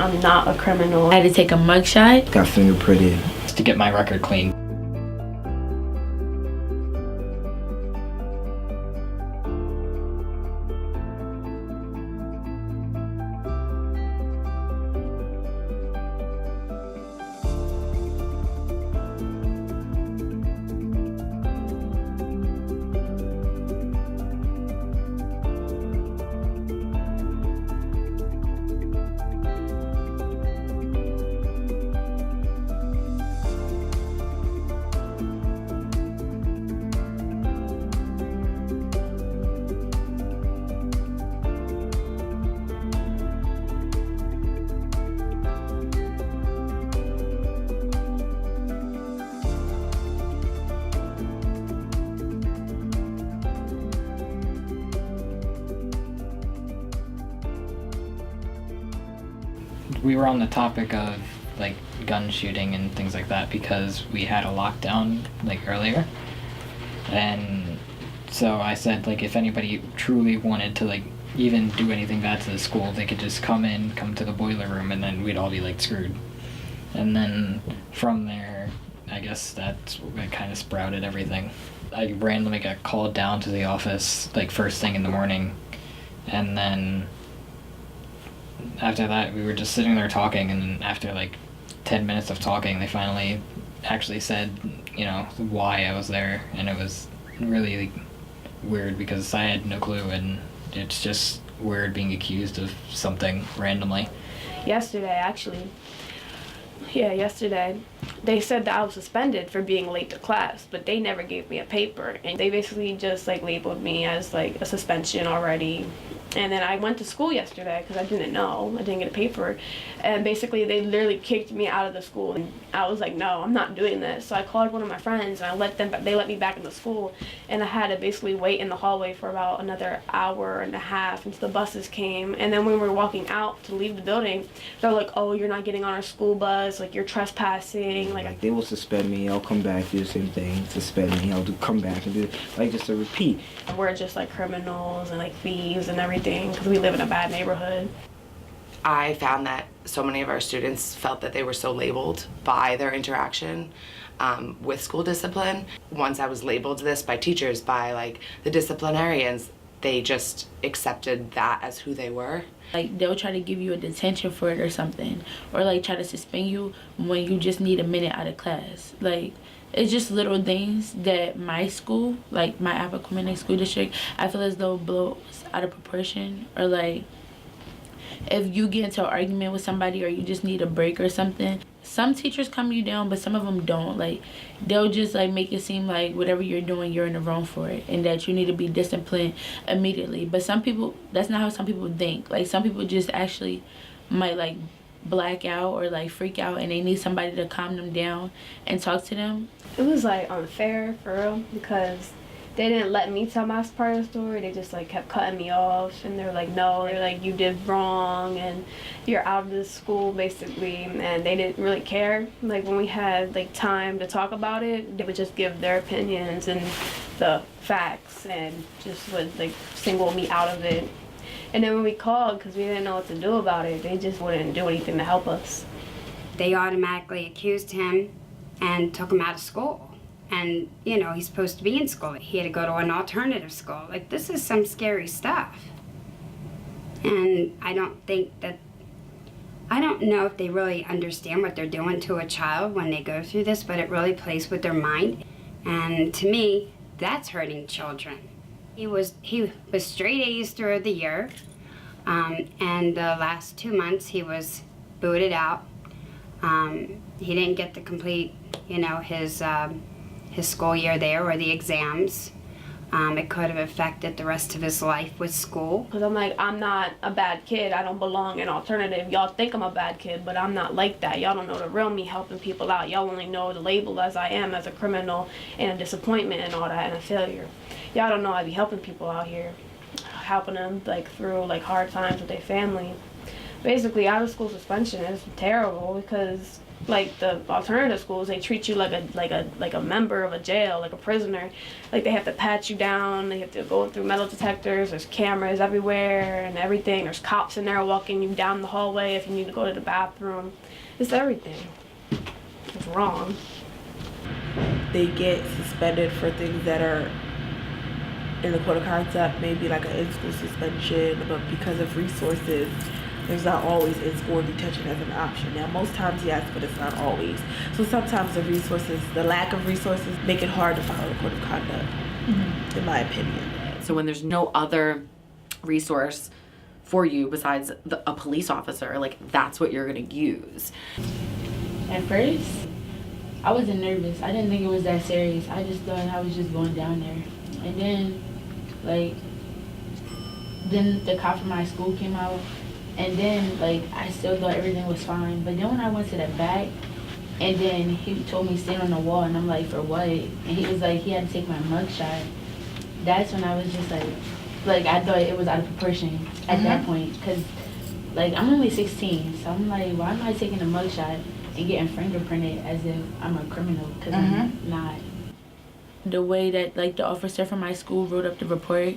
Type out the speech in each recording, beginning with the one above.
I'm not a criminal. I had to take a mugshot. Got fingerprinted. To get my record clean. We were on the topic of like gun shooting and things like that because we had a lockdown like earlier, and so I said like if anybody truly wanted to like even do anything bad to the school, they could just come to the boiler room, and then we'd all be like screwed. And then from there, I guess that's what kind of sprouted everything. I randomly got called down to the office like first thing in the morning, and then after that we were just sitting there talking, and then after like 10 minutes of talking, they finally actually said, you know, why I was there, and it was really like, weird because I had no clue, and it's just weird being accused of something randomly. Yesterday, they said that I was suspended for being late to class, but they never gave me a paper, and they basically just like labeled me as like a suspension already. And then I went to school yesterday because I didn't know. I didn't get a paper. And basically they literally kicked me out of the school. And I was like, no, I'm not doing this. So I called one of my friends and they let me back into school. And I had to basically wait in the hallway for about another hour and a half until the buses came. And then when we were walking out to leave the building, they're like, oh, you're not getting on our school bus. Like, you're trespassing. Like they will suspend me. I'll come back, do the same thing. Suspend me. Come back and do it. Like just a repeat. We're just like criminals and like thieves and everything because we live in a bad neighborhood. I found that so many of our students felt that they were so labeled by their interaction with school discipline. Once I was labeled this by teachers, by like the disciplinarians, they just accepted that as who they were. Like they'll try to give you a detention for it or something, or like try to suspend you when you just need a minute out of class. Like it's just little things that my school, like my Appoquinimink School District, I feel as though blows out of proportion. Or like if you get into an argument with somebody or you just need a break or something, some teachers calm you down, but some of them don't. Like they'll just like make it seem like whatever you're doing, you're in the wrong for it, and that you need to be disciplined immediately. But some people, that's not how some people think. Like some people just actually might like black out or like freak out, and they need somebody to calm them down and talk to them. It was like unfair for real because they didn't let me tell my part of the story. They just like kept cutting me off, and they're like, no, they're like, you did wrong and you're out of this school basically. And they didn't really care. Like when we had like time to talk about it, they would just give their opinions and the facts and just would like single me out of it. And then when we called, because we didn't know what to do about it, they just wouldn't do anything to help us. They automatically accused him and took him out of school. And, you know, he's supposed to be in school. He had to go to an alternative school. Like, this is some scary stuff. And I don't know if they really understand what they're doing to a child when they go through this, but it really plays with their mind. And to me, that's hurting children. He was straight A's through the year, and the last 2 months he was booted out. He didn't get to complete, you know, his school year there or the exams. It could have affected the rest of his life with school. Because I'm like, I'm not a bad kid. I don't belong in alternative. Y'all think I'm a bad kid, but I'm not like that. Y'all don't know the real me helping people out. Y'all only know the label as I am as a criminal and a disappointment and all that and a failure. Y'all don't know I be helping people out here, helping them like through like hard times with their family. Basically, out of school suspension is terrible because Like the alternative schools, they treat you like a member of a jail, like a prisoner. Like they have to pat you down, they have to go through metal detectors, there's cameras everywhere and everything. There's cops in there walking you down the hallway if you need to go to the bathroom. It's everything. It's wrong. They get suspended for things that are in the code of conduct, maybe like an in-school suspension, but because of resources, there's not always in-school detention as an option. Now, most times, yes, but it's not always. So sometimes the lack of resources, make it hard to follow the code of conduct, in my opinion. So when there's no other resource for you besides a police officer, like that's what you're gonna use. At first, I wasn't nervous. I didn't think it was that serious. I just thought I was just going down there. And then, then the cop from my school came out. And then, I still thought everything was fine. But then when I went to the back, and then he told me to stand on the wall, and I'm like, for what? And he was like, he had to take my mugshot. That's when I was just I thought it was out of proportion at that point. Because, I'm only 16. So I'm like, why am I taking a mugshot and getting fingerprinted as if I'm a criminal? Because I'm not. The way that, the officer from my school wrote up the report,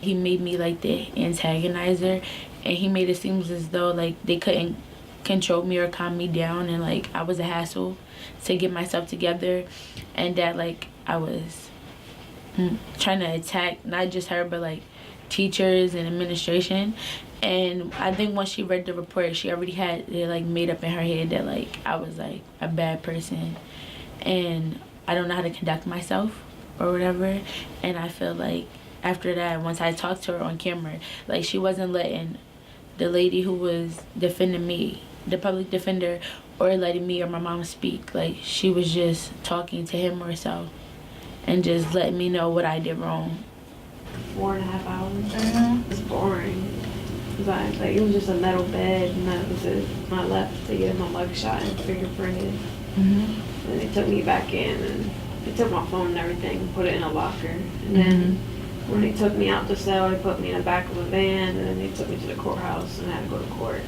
he made me, the antagonizer. And he made it seem as though, they couldn't control me or calm me down. And, I was a hassle to get myself together. And that, I was trying to attack not just her, but, teachers and administration. And I think once she read the report, she already had it, made up in her head that, I was, a bad person. And I don't know how to conduct myself or whatever. And I feel after that, once I talked to her on camera, she wasn't letting the lady who was defending me, the public defender, or letting me or my mom speak. She was just talking to him or so and just letting me know what I did wrong. 4.5 hours. It's boring. It was just a metal bed, and that was it. I left to get my mugshot and fingerprinted. And they took me back in, and they took my phone and everything and put it in a locker. And then when they took me out the cell, they put me in the back of a van, and then they took me to the courthouse, and I had to go to court.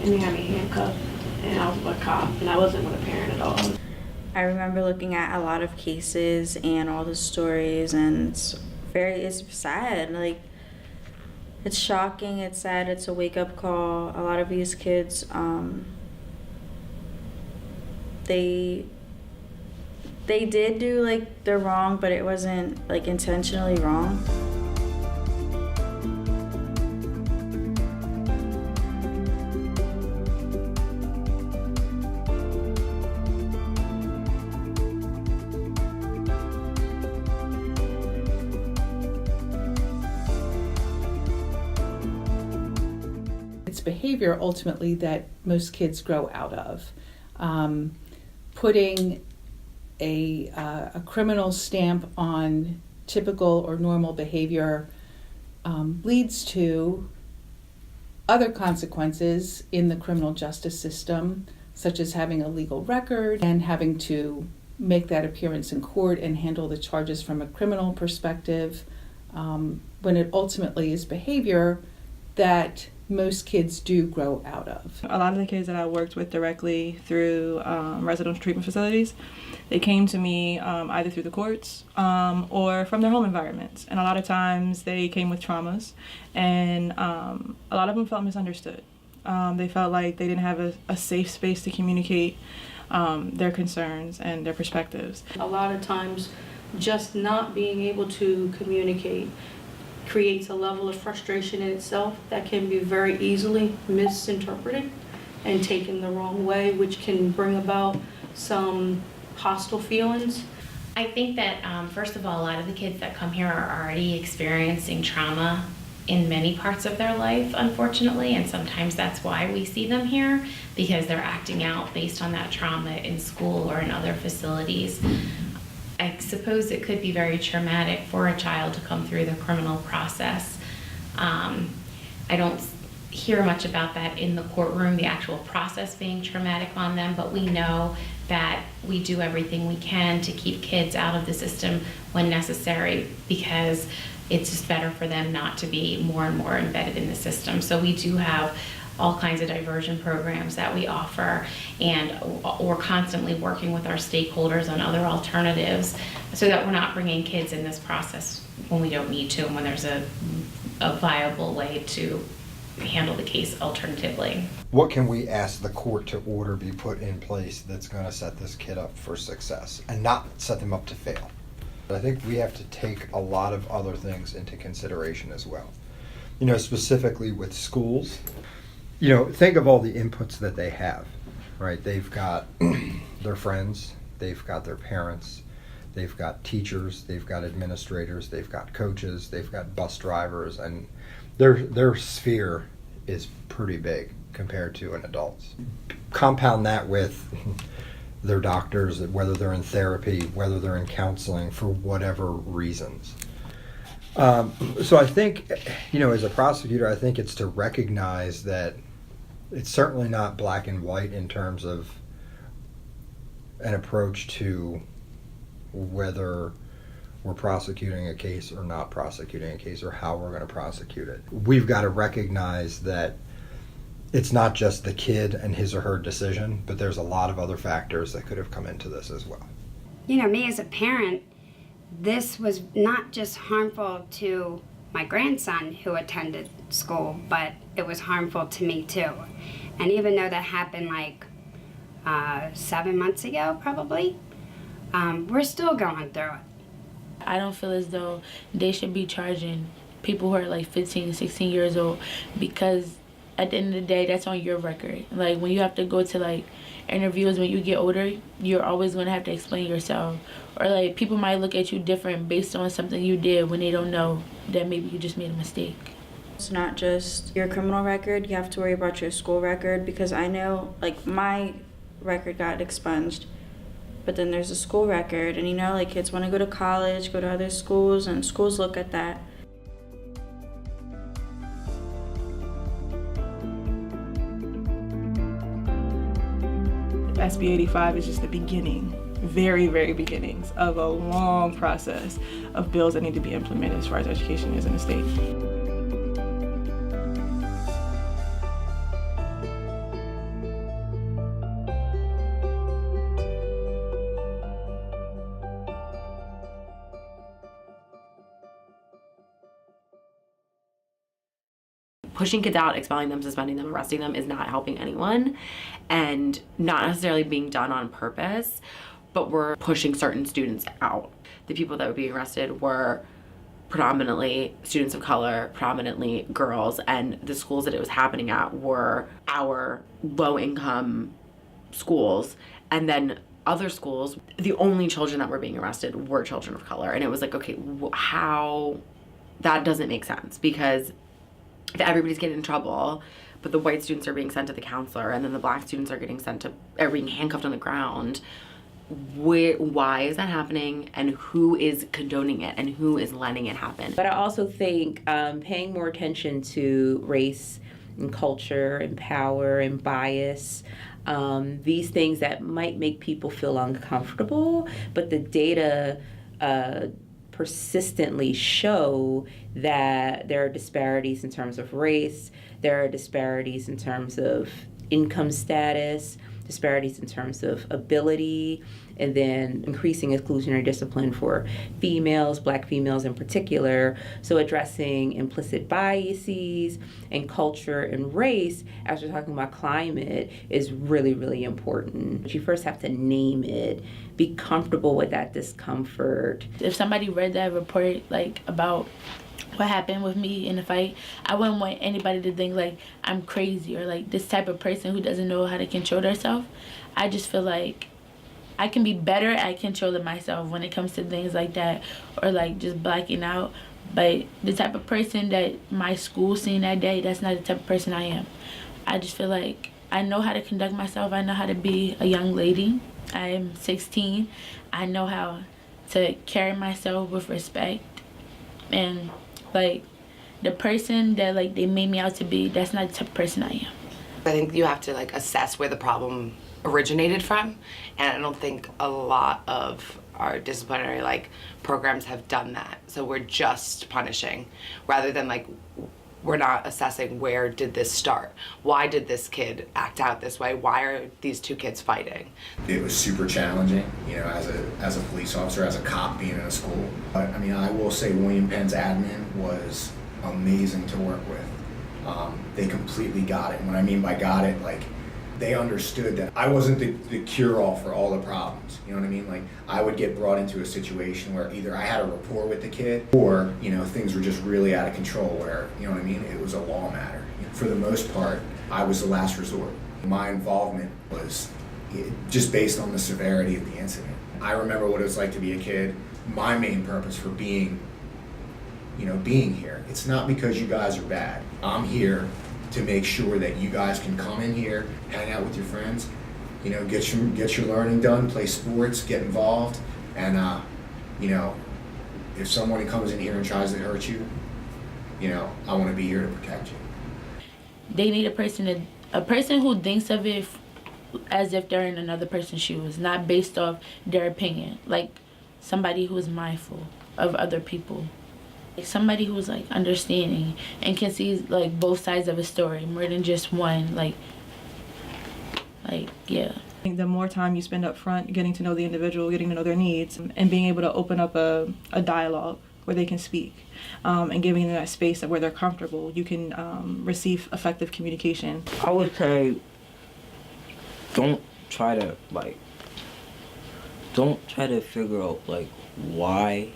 And they had me handcuffed, and I was with a cop, and I wasn't with a parent at all. I remember looking at a lot of cases and all the stories, and it's sad. It's shocking, it's sad, it's a wake-up call. A lot of these kids, they did do the wrong, but it wasn't intentionally wrong. It's behavior ultimately that most kids grow out of. Putting a criminal stamp on typical or normal behavior leads to other consequences in the criminal justice system, such as having a legal record and having to make that appearance in court and handle the charges from a criminal perspective, when it ultimately is behavior that most kids do grow out of. A lot of the kids that I worked with directly through residential treatment facilities, they came to me either through the courts or from their home environments. And a lot of times they came with traumas, and a lot of them felt misunderstood. They felt like they didn't have a safe space to communicate their concerns and their perspectives. A lot of times just not being able to communicate creates a level of frustration in itself that can be very easily misinterpreted and taken the wrong way, which can bring about some hostile feelings. I think that, first of all, a lot of the kids that come here are already experiencing trauma in many parts of their life, unfortunately, and sometimes that's why we see them here, because they're acting out based on that trauma in school or in other facilities. I suppose it could be very traumatic for a child to come through the criminal process. I don't hear much about that in the courtroom, the actual process being traumatic on them, but we know that we do everything we can to keep kids out of the system when necessary, because it's just better for them not to be more and more embedded in the system. So we do have all kinds of diversion programs that we offer, and we're constantly working with our stakeholders on other alternatives so that we're not bringing kids in this process when we don't need to and when there's a viable way to handle the case alternatively. What can we ask the court to order be put in place that's going to set this kid up for success and not set them up to fail? I think we have to take a lot of other things into consideration as well. You know, specifically with schools, you know, think of all the inputs that they have, right? They've got their friends, they've got their parents, they've got teachers, they've got administrators, they've got coaches, they've got bus drivers, and their sphere is pretty big compared to an adult's. Compound that with their doctors, whether they're in therapy, whether they're in counseling, for whatever reasons. So I think, you know, as a prosecutor, I think it's to recognize that it's certainly not black and white in terms of an approach to whether we're prosecuting a case or not prosecuting a case or how we're going to prosecute it. We've got to recognize that it's not just the kid and his or her decision, but there's a lot of other factors that could have come into this as well. You know, me as a parent, this was not just harmful to my grandson who attended school, but it was harmful to me too. And even though that happened like 7 months ago, probably, we're still going through it. I don't feel as though they should be charging people who are like 15, 16 years old, because at the end of the day, that's on your record. Like, when you have to go to like interviews when you get older, you're always going to have to explain yourself. Or like, people might look at you different based on something you did when they don't know that maybe you just made a mistake. It's not just your criminal record, you have to worry about your school record, because I know, like, my record got expunged, but then there's a school record, and you know, like, kids want to go to college, go to other schools, and schools look at that. SB 85 is just the beginning, very, very beginnings of a long process of bills that need to be implemented as far as education is in the state. Pushing kids out, expelling them, suspending them, arresting them is not helping anyone, and not necessarily being done on purpose, but we're pushing certain students out. The people that were being arrested were predominantly students of color, predominantly girls, and the schools that it was happening at were our low-income schools, and then other schools, the only children that were being arrested were children of color. And it was like, okay, how? That doesn't make sense, because if everybody's getting in trouble, but the white students are being sent to the counselor, and then the black students are getting are being handcuffed on the ground, why is that happening, and who is condoning it, and who is letting it happen? But I also think paying more attention to race and culture and power and bias, these things that might make people feel uncomfortable, but the data persistently show that there are disparities in terms of race, there are disparities in terms of income status, disparities in terms of ability, and then increasing exclusionary discipline for females, black females in particular. So addressing implicit biases and culture and race, as we're talking about climate, is really, really important. But you first have to name it, be comfortable with that discomfort. If somebody read that report, like, about what happened with me in the fight, I wouldn't want anybody to think like I'm crazy or like this type of person who doesn't know how to control themselves. I just feel like I can be better at controlling myself when it comes to things like that, or like just blacking out. But the type of person that my school seen that day, that's not the type of person I am. I just feel like I know how to conduct myself. I know how to be a young lady. I am 16. I know how to carry myself with respect. And like the person that like they made me out to be, that's not the type of person I am. I think you have to like assess where the problem originated from, and I don't think a lot of our disciplinary like programs have done that. So we're just punishing rather than like we're not assessing where did this start? Why did this kid act out this way? Why are these two kids fighting? It was super challenging, you know, as a police officer, as a cop being in a school. But I mean, I will say William Penn's admin was amazing to work with. They completely got it. And what I mean by got it, like, they understood that I wasn't the cure-all for all the problems. You know what I mean? Like, I would get brought into a situation where either I had a rapport with the kid or, you know, things were just really out of control where, you know what I mean, it was a law matter. For the most part, I was the last resort. My involvement was just based on the severity of the incident. I remember what it was like to be a kid. My main purpose for being here, it's not because you guys are bad. I'm here to make sure that you guys can come in here, hang out with your friends, you know, get your learning done, play sports, get involved, and you know, if someone comes in here and tries to hurt you, you know, I want to be here to protect you. They need a person who thinks of it as if they're in another person's shoes, not based off their opinion. Like somebody who is mindful of other people. Like somebody who's like understanding and can see like both sides of a story more than just one. Like yeah. I think the more time you spend up front getting to know the individual, getting to know their needs, and being able to open up a dialogue where they can speak, and giving them that space where they're comfortable, you can receive effective communication. I would say don't try to figure out like why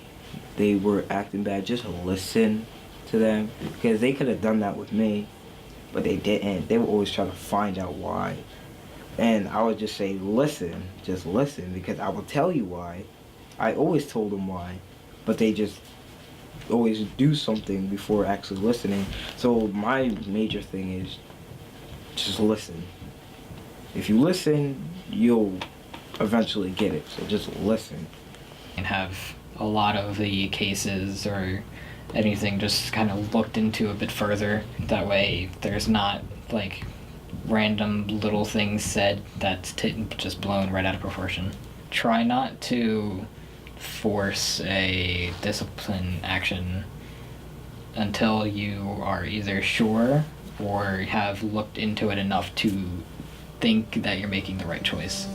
they were acting bad. Just listen to them, because they could have done that with me, but they didn't. They would always try to find out why. And I would just say, listen, just listen, because I will tell you why. I always told them why, but they just always do something before actually listening. So my major thing is just listen. If you listen, you'll eventually get it. So just listen. And have a lot of the cases or anything just kind of looked into a bit further. That way there's not like random little things said that's just blown right out of proportion. Try not to force a discipline action until you are either sure or have looked into it enough to think that you're making the right choice.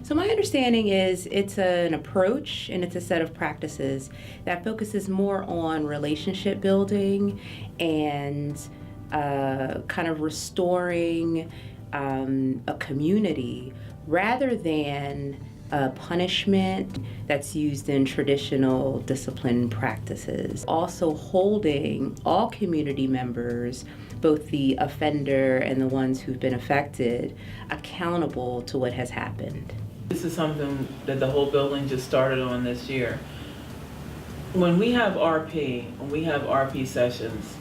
So my understanding is it's an approach and it's a set of practices that focuses more on relationship building and kind of restoring a community rather than a punishment that's used in traditional discipline practices. Also holding all community members, both the offender and the ones who've been affected, accountable to what has happened. This is something that the whole building just started on this year. When we have RP, when we have RP sessions,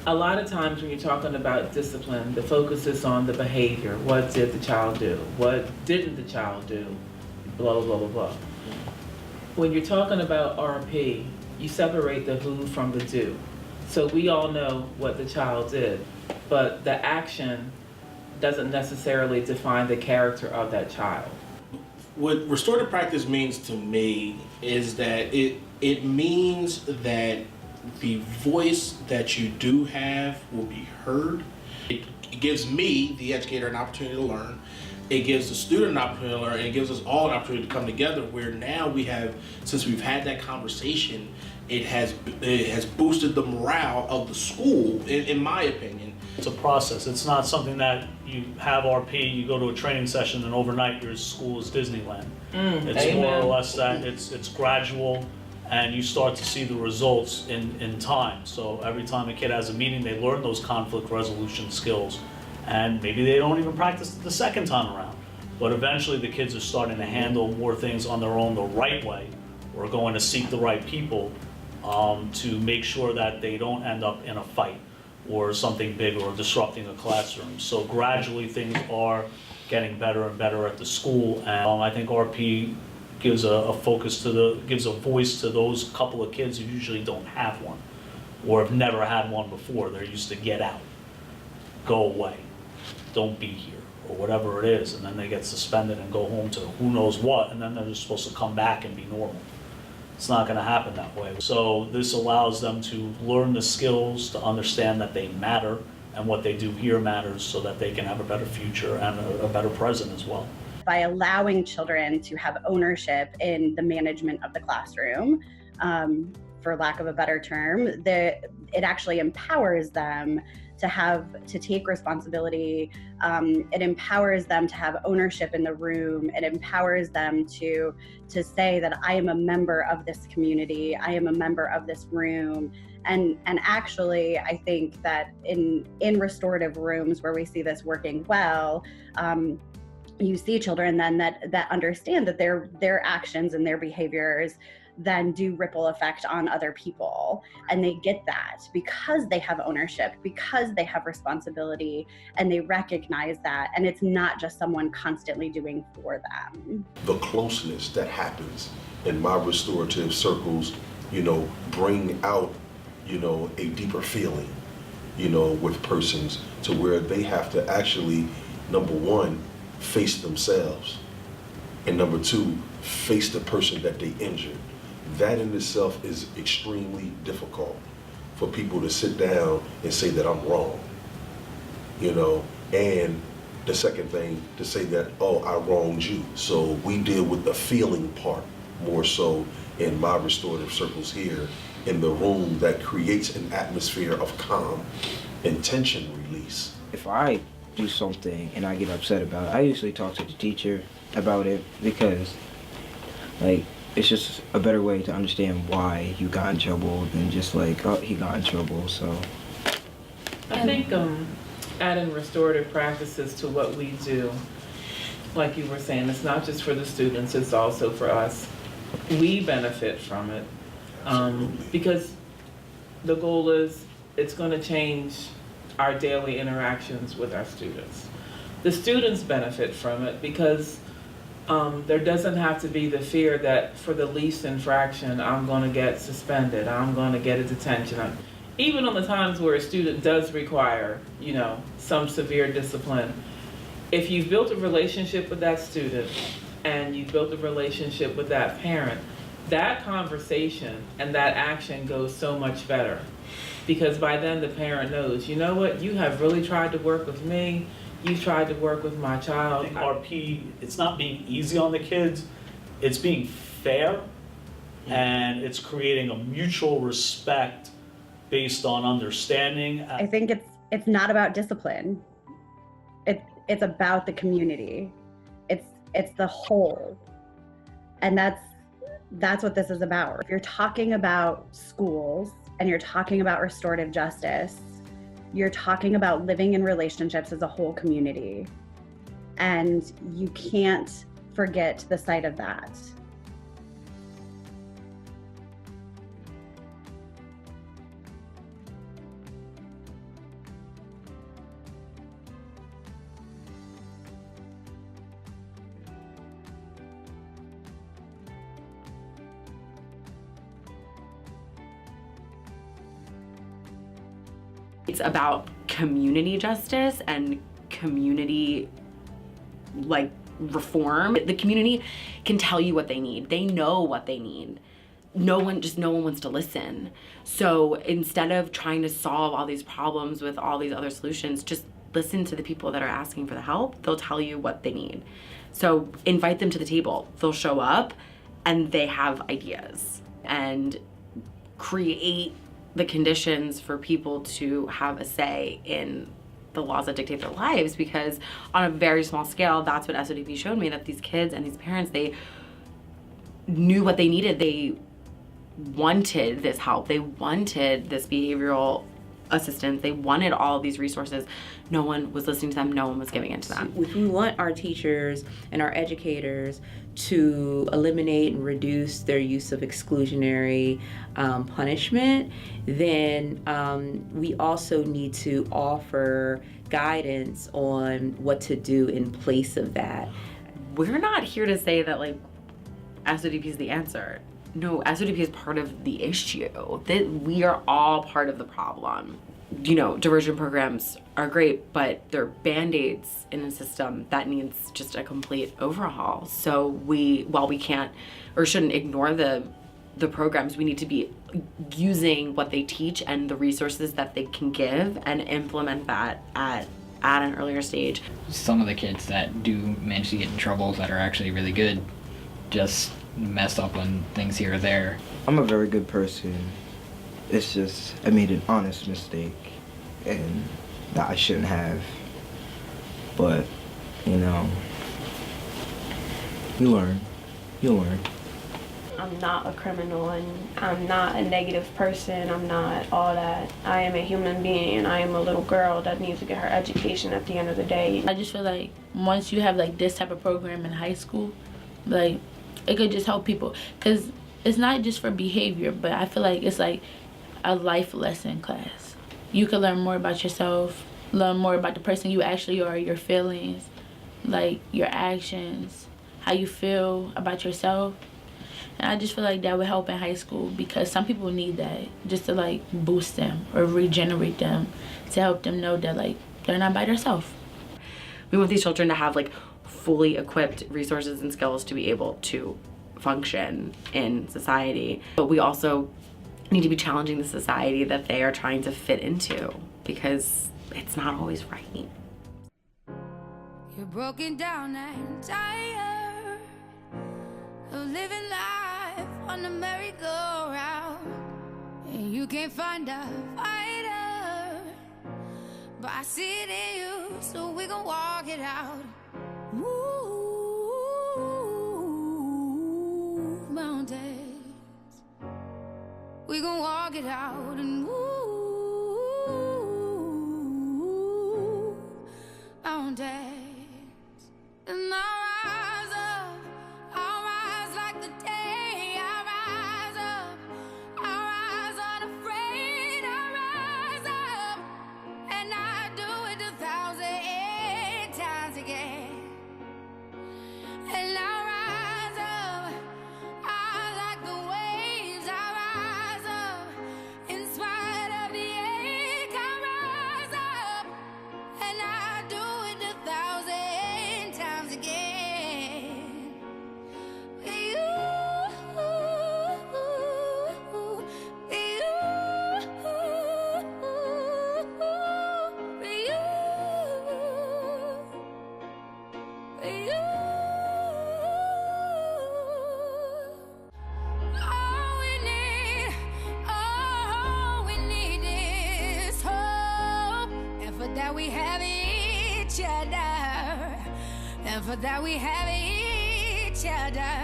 a lot of times when you're talking about discipline, the focus is on the behavior. What did the child do? What didn't the child do? Blah, blah, blah, blah, blah. When you're talking about RP, you separate the who from the do. So we all know what the child did, but the action doesn't necessarily define the character of that child. What restorative practice means to me is that it means that the voice that you do have will be heard. It gives me, the educator, an opportunity to learn. It gives the student an opportunity to learn, and it gives us all an opportunity to come together where now we have, since we've had that conversation, it has boosted the morale of the school, in my opinion. It's a process. It's not something that you have RP, you go to a training session, and overnight your school is Disneyland. It's Amen. more or less that it's gradual, and you start to see the results in time. So every time a kid has a meeting, they learn those conflict resolution skills, and maybe they don't even practice it the second time around. But eventually the kids are starting to handle more things on their own the right way, or going to seek the right people to make sure that they don't end up in a fight or something big or disrupting a classroom. So gradually things are getting better and better at the school, and I think RP gives a focus gives a voice to those couple of kids who usually don't have one or have never had one before. They're used to get out, go away, don't be here, or whatever it is, and then they get suspended and go home to who knows what, and then they're just supposed to come back and be normal. It's not going to happen that way. So this allows them to learn the skills, to understand that they matter, and what they do here matters, so that they can have a better future and a better present as well. By allowing children to have ownership in the management of the classroom, for lack of a better term, it actually empowers them to take responsibility. It empowers them to have ownership in the room. It empowers them to say that I am a member of this community. I am a member of this room. And actually, I think that in restorative rooms where we see this working well, you see children then that understand that their actions and their behaviors then do ripple effect on other people, and they get that because they have ownership, because they have responsibility, and they recognize that, and it's not just someone constantly doing for them. The closeness that happens in my restorative circles, bring out, a deeper feeling, with persons, to where they have to actually, number one, face themselves, and number two, face the person that they injured. That in itself is extremely difficult for people to sit down and say that I'm wrong, and the second thing, to say that, oh, I wronged you. So we deal with the feeling part more so in my restorative circles here in the room, that creates an atmosphere of calm and tension release. If I do something and I get upset about it, I usually talk to the teacher about it, because it's just a better way to understand why you got in trouble than just oh, he got in trouble. So I think adding restorative practices to what we do, like you were saying, it's not just for the students, it's also for us. We benefit from it, because the goal is it's going to change our daily interactions with our students. The students benefit from it because there doesn't have to be the fear that for the least infraction, I'm going to get suspended, I'm going to get a detention. Even on the times where a student does require, some severe discipline, if you've built a relationship with that student and you've built a relationship with that parent, that conversation and that action goes so much better. Because by then the parent knows, you know what, you have really tried to work with me, you tried to work with my child. I think RP, it's not being easy on the kids, it's being fair, and it's creating a mutual respect based on understanding. I think it's not about discipline. It's about the community. It's the whole. And that's what this is about. If you're talking about schools and you're talking about restorative justice, you're talking about living in relationships as a whole community. And you can't forget the sight of that. It's about community justice and community reform. The community can tell you what they need. They know what they need. No one wants to listen. So instead of trying to solve all these problems with all these other solutions, just listen to the people that are asking for the help. They'll tell you what they need. So invite them to the table. They'll show up and they have ideas, and create the conditions for people to have a say in the laws that dictate their lives. Because on a very small scale, that's what SODP showed me, that these kids and these parents, they knew what they needed. They wanted this help. They wanted this behavioral assistance. They wanted all of these resources. No one was listening to them. No one was giving it to them. If we want our teachers and our educators to eliminate and reduce their use of exclusionary punishment, then we also need to offer guidance on what to do in place of that. We're not here to say that SODP is the answer. No, SODP is part of the issue. That we are all part of the problem. Diversion programs are great, but they're band-aids in a system that needs just a complete overhaul. So while we can't or shouldn't ignore the the programs. We need to be using what they teach and the resources that they can give and implement that at an earlier stage. Some of the kids that do manage to get in trouble that are actually really good just mess up on things here or there. I'm a very good person. It's just I made an honest mistake and that I shouldn't have. But, you know, you learn. You'll learn. I'm not a criminal and I'm not a negative person. I'm not all that. I am a human being and I am a little girl that needs to get her education at the end of the day. I just feel like once you have like this type of program in high school, like it could just help people. Because it's not just for behavior, but I feel like it's like a life lesson class. You can learn more about yourself, learn more about the person you actually are, your feelings, like your actions, how you feel about yourself. And I just feel like that would help in high school because some people need that just to like boost them or regenerate them, to help them know that like they're not by themselves. We want these children to have like fully equipped resources and skills to be able to function in society. But we also need to be challenging the society that they are trying to fit into because it's not always right. You're broken down and tired of living life on the merry-go-round, and you can't find a fighter, but I see it in you, so we gon' walk it out. Move mountains, we gon' walk it out and move mountains. And I'll rise up, I'll rise like the day. I'll rise up, I'll rise unafraid. I'll rise up, and I do it 1,000 times again. And I'll rise up, I like the waves. I'll rise up, in spite of the ache. I'll rise up, and I do it 1,000 times again. That we have each other, and for that we have each other.